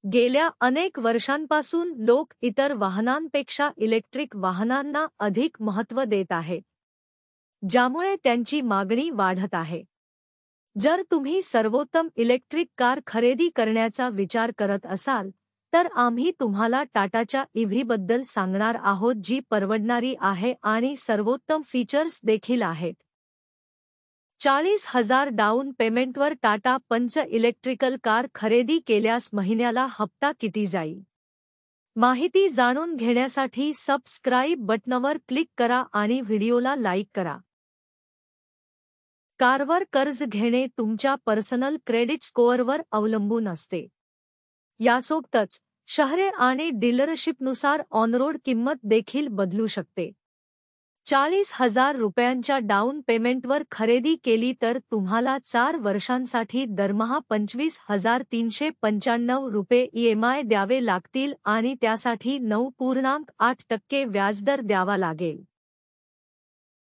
गेल्या अनेक वर्षांपासून लोक इतर वाहनांपेक्षा इलेक्ट्रिक वाहनांना अधिक महत्त्व देत आहेत, ज्यामुळे त्यांची मागणी वाढत आहे. जर तुम्ही सर्वोत्तम इलेक्ट्रिक कार खरेदी करण्याचा विचार करत असाल, तर आम्ही तुम्हाला टाटाच्या EV बद्दल सांगणार आहोत, जी परवडणारी आहे आणि सर्वोत्तम फीचर्स देखील आहेत. 40,000 डाऊन पेमेंटवर टाटा पंच इलेक्ट्रिकल कार खरेदी केल्यास महिन्याला हप्ता किती जाईल? माहिती जाणून घेण्यासाठी सबस्क्राईब बटणावर क्लिक करा आणि व्हिडिओला लाईक करा. कारवर कर्ज घेणे तुमच्या पर्सनल क्रेडिट स्कोअरवर अवलंबून असते. यासोबतच शहरे आणि डीलरशिपनुसार ऑनरोड किंमत देखील बदलू शकते. 40,000 रुपयांच्या डाऊन पेमेंटवर खरेदी केली तर तुम्हाला 4 वर्षांसाठी दरमहा 25,395 रुपये EMI द्यावे लागतील आणि त्यासाठी 9.8% व्याजदर द्यावा लागेल.